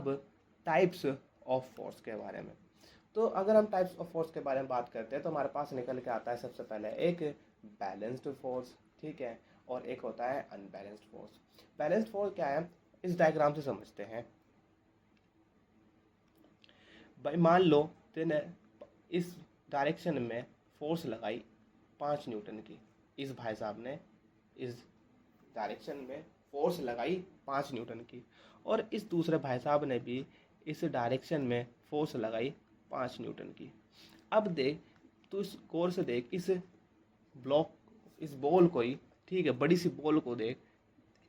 अब types of force के बारे में। तो अगर हम टाइप्स ऑफ फोर्स के बारे में बात करते हैं तो हमारे पास निकल के आता है सबसे पहले एक बैलेंस्ड फोर्स, ठीक है, और एक होता है अनबैलेंस्ड फोर्स। बैलेंस्ड फोर्स क्या है, इस डायग्राम से समझते हैं। भाई मान लो तेने इस डायरेक्शन में फोर्स लगाई 5 न्यूटन की, इस भाई साहब ने इस डायरेक्शन में फोर्स लगाई 5 न्यूटन की, और इस दूसरे भाई साहब ने भी इस डायरेक्शन में फोर्स लगाई 5 न्यूटन की। अब देख, तू इस गौर से देख, इस ब्लॉक, इस बॉल को ही, ठीक है, बड़ी सी बॉल को देख,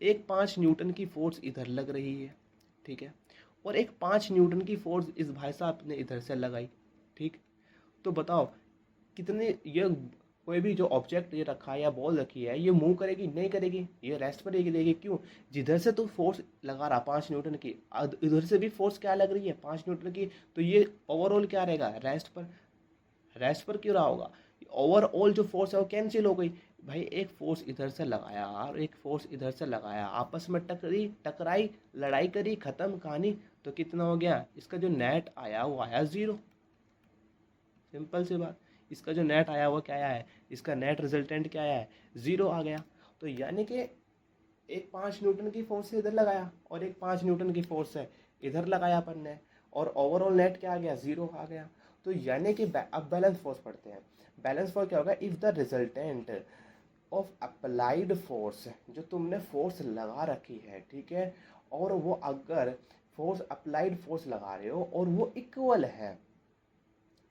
एक 5 न्यूटन की फोर्स इधर लग रही है, ठीक है, और एक 5 न्यूटन की फोर्स इस भाई साहब ने इधर से लगाई, ठीक। तो बताओ कितने ये कोई भी जो ऑब्जेक्ट ये रखा है या बॉल रखी है, ये मूव करेगी नहीं करेगी, ये रेस्ट पर रहेगी। क्यों, जिधर से तू फोर्स लगा रहा 5 न्यूटन की, इधर से भी फोर्स क्या लग रही है 5 न्यूटन की, तो ये ओवरऑल क्या रहेगा, रेस्ट पर। रेस्ट पर क्यों रहा होगा, ओवरऑल जो फोर्स है वो कैंसिल हो गई। भाई एक फोर्स इधर से लगाया और एक फोर्स इधर से लगाया, आपस में टकराई, लड़ाई करी, खत्म कहानी। तो कितना हो गया, इसका जो नेट आया वो आया 0। सिंपल सी बात, इसका जो नेट आया वो क्या आया है, इसका नेट रिजल्टेंट क्या आया है, 0 आ गया। तो यानी कि एक 5 न्यूटन की फोर्स से इधर लगाया और एक 5 न्यूटन की फोर्स है इधर लगाया अपन ने, और ओवरऑल नेट क्या आ गया, 0 आ गया। तो यानी कि अब बैलेंस फोर्स पढ़ते हैं। बैलेंस फोर्स क्या होगा, if the resultant of applied force, जो तुमने फोर्स लगा रखी है, ठीक है, और वो अगर फोर्स अप्लाइड फोर्स लगा रहे हो और वो इक्वल है,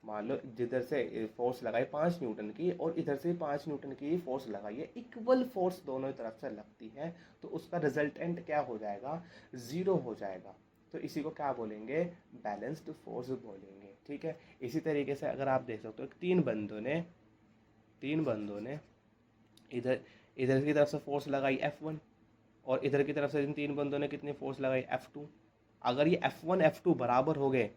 मान लो जिधर से फोर्स लगाई 5 न्यूटन की और इधर से 5 न्यूटन की फोर्स लगाई है, इक्वल फोर्स दोनों तरफ से लगती है, तो उसका रिजल्टेंट क्या हो जाएगा, 0 हो जाएगा। तो इसी को क्या बोलेंगे, बैलेंस्ड फोर्स बोलेंगे, ठीक है। इसी तरीके से अगर आप देख सकते हो, तीन बंदों ने इधर इधर की तरफ से फोर्स लगाई F1, और इधर की तरफ से इन 3 बंदों ने कितनी फोर्स लगाई, F2। अगर ये F1 F2 बराबर हो गए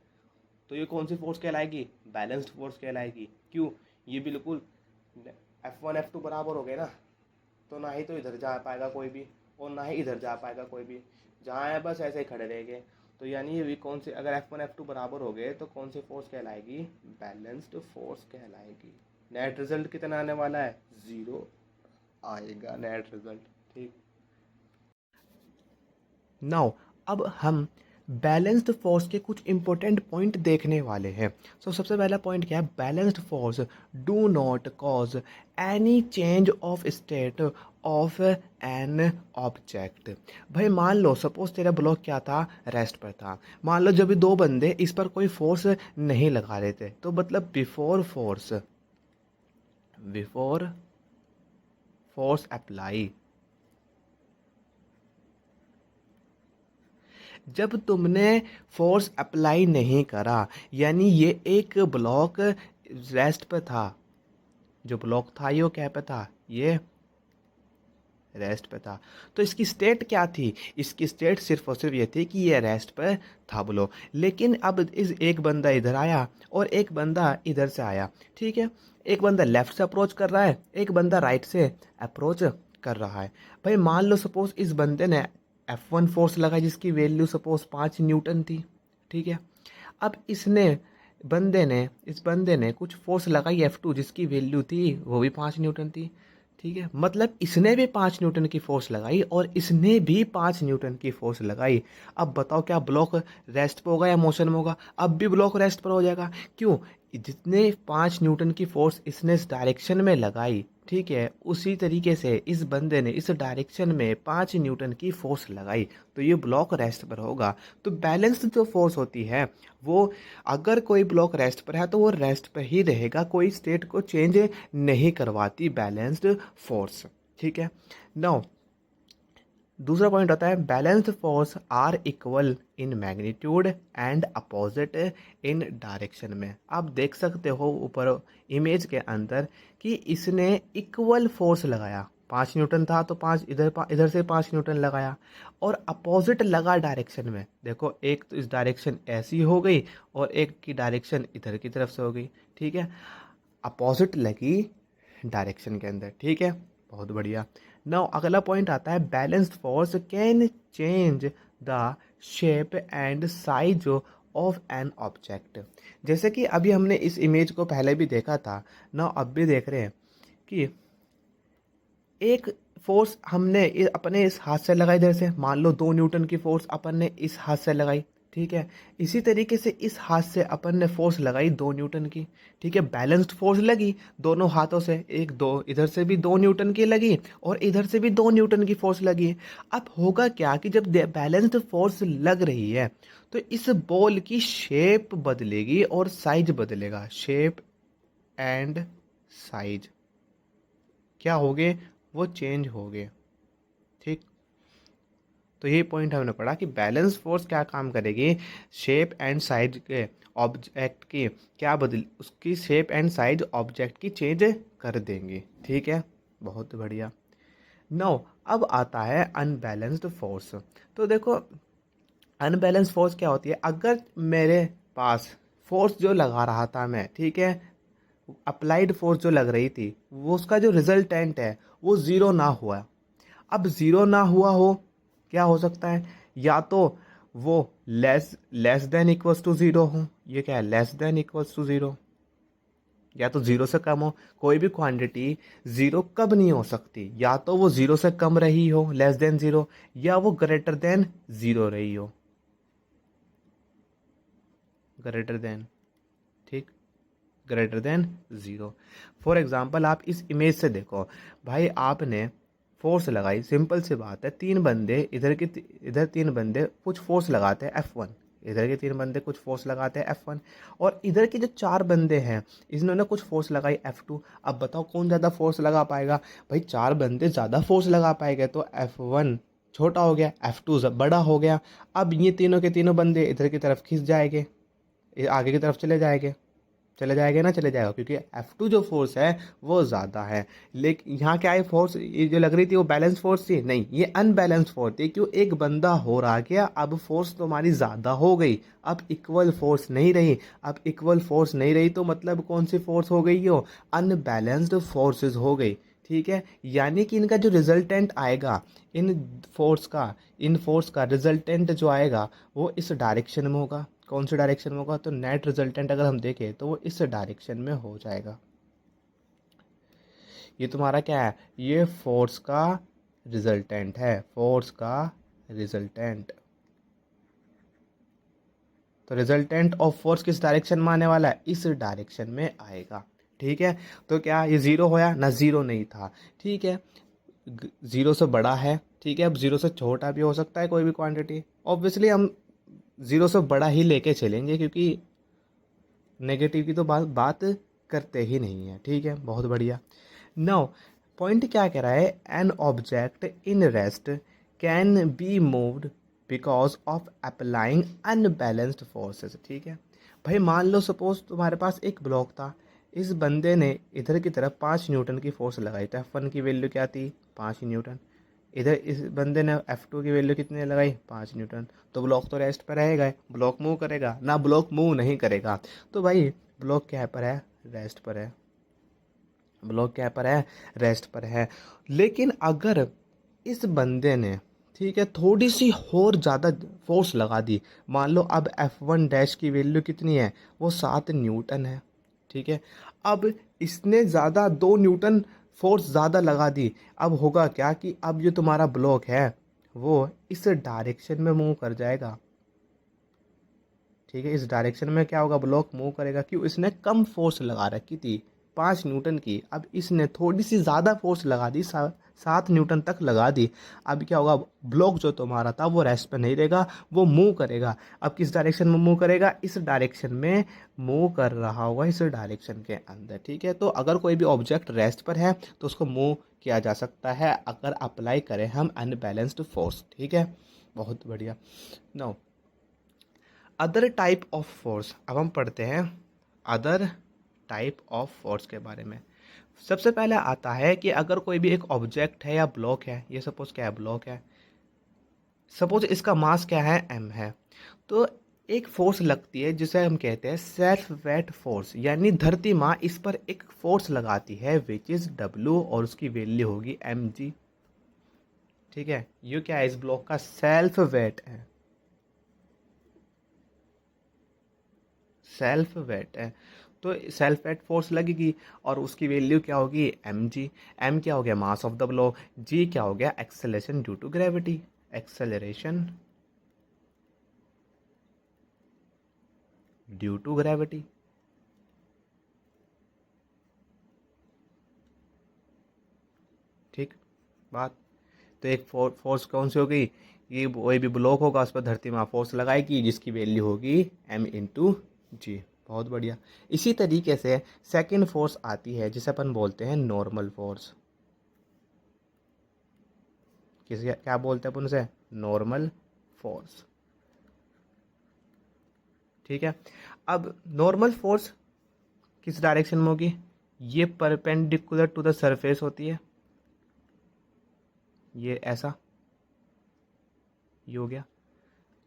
तो ये कौन सी फोर्स कहलाएगी, बैलेंस्ड फोर्स कहलाएगी। क्यों, ये बिल्कुल F1 F2 बराबर हो गए ना, तो ना ही तो इधर जा पाएगा कोई भी और ना ही इधर जा पाएगा कोई भी, जहाँ है बस ऐसे ही खड़े रहेंगे। तो यानी ये भी कौन से, अगर F1 F2 बराबर हो गए तो कौन सी फोर्स कहलाएगी, बैलेंस्ड फोर्स कहलाएगी। नेट रिजल्ट कितना आने वाला है, 0 आएगा नेट रिजल्ट, ठीक। नाउ अब हम बैलेंस्ड फोर्स के कुछ इंपॉर्टेंट पॉइंट देखने वाले हैं। सबसे पहला पॉइंट क्या है, balanced force do not cause any change of state of an object. भाई मान लो सपोज तेरा ब्लॉक क्या था, रेस्ट पर था। मान लो जब भी दो बंदे इस पर कोई फोर्स नहीं लगा रहे थे, तो मतलब बिफोर फोर्स अप्लाई, जब तुमने फोर्स अप्लाई नहीं करा, यानी ये एक ब्लॉक रेस्ट पे था, जो ब्लॉक था ये क्या पे था, ये रेस्ट पे था। तो इसकी स्टेट क्या थी, इसकी स्टेट सिर्फ और सिर्फ ये थी कि ये रेस्ट पे था ब्लॉक। लेकिन अब इस एक बंदा इधर आया और एक बंदा इधर से आया, ठीक है, एक बंदा लेफ्ट से अप्रोच कर रहा है, एक बंदा राइट से अप्रोच कर रहा है। भाई मान लो सपोज इस बंदे ने F1 फोर्स लगाई जिसकी वैल्यू सपोज 5 न्यूटन थी, ठीक है। अब इस बंदे ने कुछ फोर्स लगाई F2 जिसकी वैल्यू थी वो भी 5 न्यूटन थी, ठीक है। मतलब इसने भी 5 न्यूटन की फोर्स लगाई और इसने भी 5 न्यूटन की फोर्स लगाई। अब बताओ क्या ब्लॉक रेस्ट पर होगा या मोशन में होगा, अब भी ब्लॉक रेस्ट पर हो जाएगा। क्यों, जितने 5 न्यूटन की फोर्स इसने इस डायरेक्शन में लगाई, ठीक है, उसी तरीके से इस बंदे ने इस डायरेक्शन में 5 न्यूटन की फोर्स लगाई, तो ये ब्लॉक रेस्ट पर होगा। तो बैलेंस जो फोर्स होती है वो, अगर कोई ब्लॉक रेस्ट पर है तो वो रेस्ट पर ही रहेगा, कोई स्टेट को चेंज नहीं करवाती बैलेंस्ड फोर्स, ठीक है। नाउ दूसरा पॉइंट आता है, balanced force are equal in magnitude and opposite in direction में। आप देख सकते हो ऊपर इमेज के अंदर कि इसने इक्वल फोर्स लगाया, 5 न्यूटन था तो इधर से 5 न्यूटन लगाया, और अपोजिट लगा डायरेक्शन में। देखो एक तो इस डायरेक्शन ऐसी हो गई और एक की डायरेक्शन इधर की तरफ से हो गई, ठीक है, अपोजिट लगी डायरेक्शन के अंदर, ठीक है, बहुत बढ़िया। नाउ अगला पॉइंट आता है, balanced force can change the shape and size of an object. जैसे कि अभी हमने इस इमेज को पहले भी देखा था ना, अब भी देख रहे हैं कि एक फोर्स हमने अपने इस हाथ से लगाई, इधर से मान लो 2 न्यूटन की फोर्स अपन ने इस हाथ से लगाई, ठीक है। इसी तरीके से इस हाथ से अपन ने फोर्स लगाई 2 न्यूटन की, ठीक है। बैलेंस्ड फोर्स लगी दोनों हाथों से, एक दो इधर से भी 2 न्यूटन की लगी और इधर से भी 2 न्यूटन की फोर्स लगी। अब होगा क्या कि जब बैलेंस्ड फोर्स लग रही है तो इस बॉल की शेप बदलेगी और साइज बदलेगा। शेप एंड साइज क्या हो गए, वो चेंज हो गए, ठीक। तो ये पॉइंट हमने पढ़ा कि बैलेंस फोर्स क्या काम करेगी, शेप एंड साइज के ऑब्जेक्ट की क्या बदल, उसकी शेप एंड साइज ऑब्जेक्ट की चेंज कर देंगे, ठीक है। बहुत बढ़िया। नाउ अब आता है अनबैलेंस्ड फोर्स। तो देखो अनबैलेंस फोर्स क्या होती है, अगर मेरे पास फोर्स जो लगा रहा था मैं, ठीक है, अप्लाइड फोर्स जो लग रही थी, वो उसका जो रिजल्टेंट है वो ज़ीरो ना हुआ। अब ज़ीरो ना हुआ हो, क्या हो सकता है, या तो वो less than equals to zero हो। ये क्या है, less than equals to zero, या तो ज़ीरो से कम हो। कोई भी क्वांटिटी ज़ीरो कब नहीं हो सकती, या तो वो ज़ीरो से कम रही हो, लेस देन ज़ीरो, या वो ग्रेटर देन ज़ीरो रही हो, ग्रेटर देन, ठीक, greater than zero. For example आप इस इमेज से देखो भाई, आपने फोर्स लगाई, सिंपल सी बात है, तीन बंदे इधर तीन बंदे कुछ फोर्स लगाते हैं F1, इधर के तीन बंदे कुछ फोर्स लगाते हैं F1, और इधर के जो चार बंदे हैं इन्होंने कुछ फोर्स लगाई F2। अब बताओ कौन ज़्यादा फोर्स लगा पाएगा, भाई चार बंदे ज़्यादा फोर्स लगा पाएंगे तो F1 छोटा हो गया, F2 बड़ा हो गया। अब ये तीनों के तीनों बंदे इधर की तरफ खिंच जाएंगे, ये आगे की तरफ चले जाएगा ना, चले जाएगा, क्योंकि F2 जो फोर्स है वो ज़्यादा है। लेकिन यहाँ क्या है, फोर्स ये जो लग रही थी वो बैलेंस फोर्स थी, नहीं ये अनबैलेंस फोर्स थी। क्यों, एक बंदा हो रहा गया, अब फोर्स तुम्हारी ज़्यादा हो गई, अब इक्वल फोर्स नहीं रही। अब इक्वल फोर्स नहीं रही तो मतलब कौन सी फोर्स हो गई, हो अनबैलेंस्ड फोर्सेस हो गई, ठीक है। यानी कि इनका जो रिजल्टेंट आएगा, इन फोर्स का रिजल्टेंट जो आएगा वो इस डायरेक्शन में होगा। कौन से डायरेक्शन में होगा, तो नेट रिजल्टेंट अगर हम देखें तो वो इस डायरेक्शन में हो जाएगा। ये तुम्हारा क्या है, ये फोर्स का रिजल्टेंट है, फोर्स का रिजल्टेंट। तो रिजल्टेंट ऑफ फोर्स किस डायरेक्शन में आने वाला है, इस डायरेक्शन में आएगा, ठीक है। तो क्या ये ज़ीरो होया ना, ज़ीरो नहीं था, ठीक है। ज़ीरो से बड़ा है, ठीक है। अब ज़ीरो से छोटा भी हो सकता है कोई भी क्वांटिटी, ऑब्वियसली हम ज़ीरो से बड़ा ही लेके चलेंगे क्योंकि नेगेटिव की तो बात करते ही नहीं है, ठीक है। बहुत बढ़िया। नाउ पॉइंट क्या कह रहा है, an object in rest can be moved because of applying unbalanced forces, ठीक है। भाई मान लो सपोज तुम्हारे पास एक ब्लॉक था, इस बंदे ने इधर की तरफ 5 न्यूटन की फोर्स लगाई, तो F1 की वैल्यू क्या थी, 5 न्यूटन। इधर इस बंदे ने F2 की वैल्यू कितनी लगाई, 5 न्यूटन। तो ब्लॉक तो रेस्ट पर रहेगा, ब्लॉक मूव करेगा ना, ब्लॉक मूव नहीं करेगा। तो भाई ब्लॉक क्या पर है, रेस्ट पर है, ब्लॉक क्या पर है, रेस्ट पर है। लेकिन अगर इस बंदे ने, ठीक है, थोड़ी सी और ज़्यादा फोर्स लगा दी, मान लो अब F1 डैश की वैल्यू कितनी है, वो 7 न्यूटन है, ठीक है। अब इसने ज़्यादा 2 न्यूटन फोर्स ज़्यादा लगा दी। अब होगा क्या कि अब जो तुम्हारा ब्लॉक है वो इस डायरेक्शन में मूव कर जाएगा, ठीक है। इस डायरेक्शन में क्या होगा, ब्लॉक मूव करेगा। क्यों, इसने कम फोर्स लगा रखी थी 5 न्यूटन की, अब इसने थोड़ी सी ज़्यादा फोर्स लगा दी, 7 न्यूटन तक लगा दी। अब क्या होगा, ब्लॉक जो तुम्हारा था वो रेस्ट पे नहीं रहेगा, वो मूव करेगा। अब किस डायरेक्शन में मूव करेगा, इस डायरेक्शन में मूव कर रहा होगा, इस डायरेक्शन के अंदर, ठीक है। तो अगर कोई भी ऑब्जेक्ट रेस्ट पर है तो उसको मूव किया जा सकता है अगर अप्लाई करें हम अनबैलेंस्ड फोर्स, ठीक है। बहुत बढ़िया। Now other type of force, अब हम पढ़ते हैं अदर टाइप ऑफ फोर्स के बारे में। सबसे पहले आता है कि अगर कोई भी एक ऑब्जेक्ट है या ब्लॉक है, ये सपोज क्या है, ब्लॉक है, सपोज इसका मास क्या है, m है, तो एक फोर्स लगती है जिसे हम कहते हैं सेल्फ वेट फोर्स, यानी धरती माँ इस पर एक फोर्स लगाती है विच इज W, और उसकी वैल्यू होगी mg, ठीक है। ये क्या है, इस ब्लॉक का सेल्फ वेट है, सेल्फ वेट है, तो सेल्फ वेट फोर्स लगेगी और उसकी वैल्यू क्या होगी, एम जी। एम क्या हो गया, mass of the block. G क्या हो गया, acceleration due to gravity, acceleration due to gravity. ठीक बात। तो एक फोर्स कौन सी हो गई, ये कोई भी ब्लॉक होगा उस पर धरती में फोर्स लगाएगी जिसकी वैल्यू होगी एम इंटू जी। बहुत बढ़िया। इसी तरीके से सेकंड फोर्स आती है जिसे अपन बोलते हैं नॉर्मल फोर्स। किसे क्या बोलते हैं अपन उसे, नॉर्मल फोर्स। ठीक है। अब नॉर्मल फोर्स किस डायरेक्शन में होगी, ये परपेंडिकुलर टू द सरफेस होती है, ये ऐसा, ये हो गया,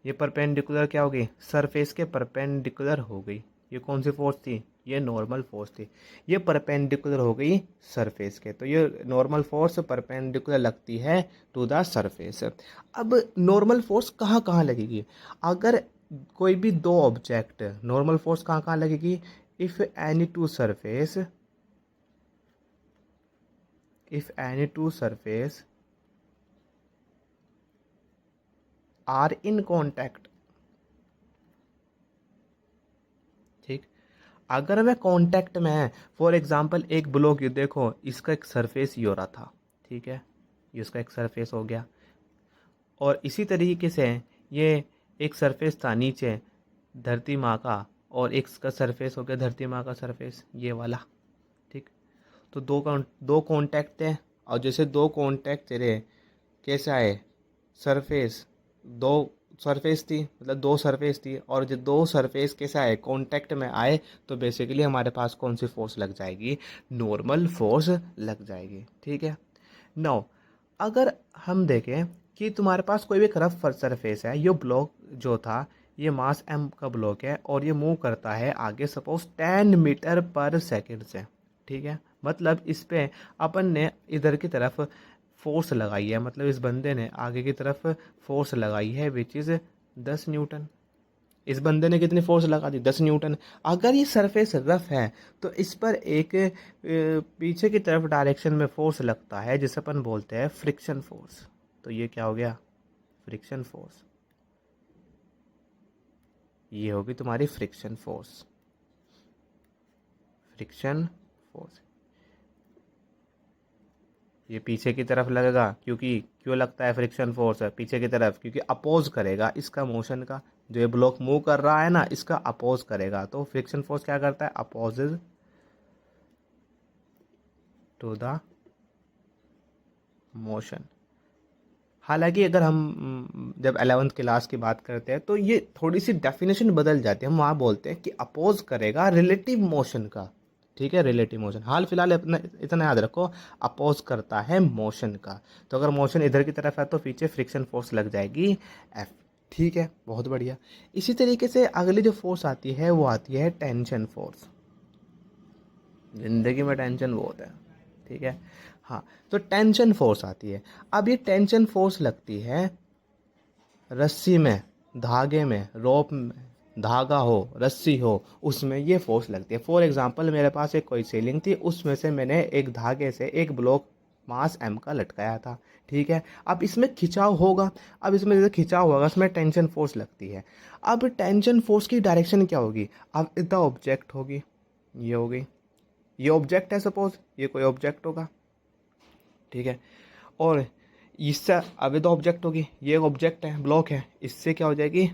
ये परपेंडिकुलर क्या हो गई, सरफेस के परपेंडिकुलर हो गई। ये कौन सी फोर्स थी, ये नॉर्मल फोर्स थी, ये परपेंडिकुलर हो गई सरफेस के, तो ये नॉर्मल फोर्स परपेंडिकुलर लगती है टू द सरफेस। अब नॉर्मल फोर्स कहाँ कहाँ लगेगी, अगर कोई भी दो ऑब्जेक्ट, नॉर्मल फोर्स कहाँ कहाँ लगेगी, if any two surface, if any two surface are in contact. ठीक, अगर मैं कांटेक्ट में है, फॉर एग्जांपल एक ब्लॉक, ये देखो इसका एक सरफेस ये हो रहा था, ठीक है, ये इसका एक सरफेस हो गया, और इसी तरीके से ये एक सरफेस था नीचे धरती माँ का, और एक इसका सरफेस हो गया धरती माँ का सरफेस ये वाला। ठीक, तो दो कांटेक्ट थे, और जैसे दो कांटेक्ट तेरे कैसे आए, सरफेस, दो सरफेस थी, मतलब दो सरफेस थी, और जो दो सरफेस कैसे आए, कांटेक्ट में आए, तो बेसिकली हमारे पास कौन सी फोर्स लग जाएगी, नॉर्मल फोर्स लग जाएगी। ठीक है। नाउ अगर हम देखें कि तुम्हारे पास कोई भी रफ सरफेस है, ये ब्लॉक जो था ये मास m का ब्लॉक है, और ये मूव करता है आगे सपोज 10 मीटर पर सेकंड से। ठीक है, मतलब इस पे अपन ने इधर की तरफ फोर्स लगाई है, मतलब इस बंदे ने आगे की तरफ फोर्स लगाई है विच इज़ 10 न्यूटन। इस बंदे ने कितनी फोर्स लगा दी, 10 न्यूटन। अगर ये सरफेस रफ है तो इस पर एक पीछे की तरफ डायरेक्शन में फोर्स लगता है जिसे अपन बोलते हैं फ्रिक्शन फोर्स। तो ये क्या हो गया, फ्रिक्शन फोर्स, ये होगी तुम्हारी फ्रिक्शन फोर्स, फ्रिक्शन फोर्स। ये पीछे की तरफ लगेगा, क्योंकि क्यों लगता है फ्रिक्शन फोर्स है पीछे की तरफ, क्योंकि अपोज करेगा इसका मोशन का, जो ये ब्लॉक मूव कर रहा है ना इसका अपोज करेगा, तो फ्रिक्शन फोर्स क्या करता है, अपोजेज टू द मोशन। हालांकि अगर हम जब 11th क्लास की बात करते हैं तो ये थोड़ी सी डेफिनेशन बदल जाती है, हम वहाँ बोलते हैं कि अपोज करेगा रिलेटिव मोशन का। ठीक है, रिलेटिव मोशन, हाल फिलहाल अपना इतना याद रखो, अपोज करता है मोशन का। तो अगर मोशन इधर की तरफ है तो पीछे फ्रिक्शन फोर्स लग जाएगी एफ। ठीक है, बहुत बढ़िया। इसी तरीके से अगली जो फोर्स आती है वो आती है टेंशन फोर्स। जिंदगी में टेंशन बहुत है, ठीक है। हाँ, तो टेंशन फोर्स आती है। अब ये टेंशन फोर्स लगती है रस्सी में, धागे में, रोप में, धागा हो रस्सी हो उसमें ये फोर्स लगती है। फॉर एग्जांपल मेरे पास एक कोई सीलिंग थी, उसमें से मैंने एक धागे से एक ब्लॉक मास m का लटकाया था। ठीक है, अब इसमें खिंचाव होगा, अब इसमें जैसे खिंचाव होगा इसमें टेंशन फोर्स लगती है। अब टेंशन फोर्स की डायरेक्शन क्या होगी, अब द ऑब्जेक्ट होगी, ये हो गई, ये ऑब्जेक्ट है, सपोज ये कोई ऑब्जेक्ट होगा। ठीक है, और इससे अवे तो ऑब्जेक्ट होगी, ये एक ऑब्जेक्ट है, ब्लॉक है, इससे क्या हो जाएगी,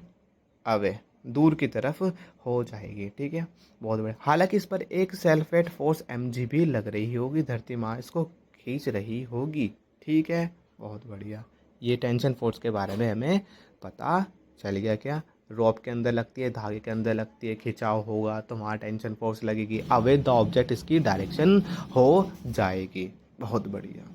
अवे दूर की तरफ हो जाएगी। ठीक है, बहुत बढ़िया। हालांकि इस पर एक सेल्फ वेट फोर्स mg भी लग रही होगी, धरती माँ इसको खींच रही होगी। ठीक है, बहुत बढ़िया। ये टेंशन फोर्स के बारे में हमें पता चल गया। क्या रॉप के अंदर लगती है, धागे के अंदर लगती है, खिंचाव होगा तो वहाँ टेंशन फोर्स लगेगी, अवे द ऑब्जेक्ट इसकी डायरेक्शन हो जाएगी। बहुत बढ़िया।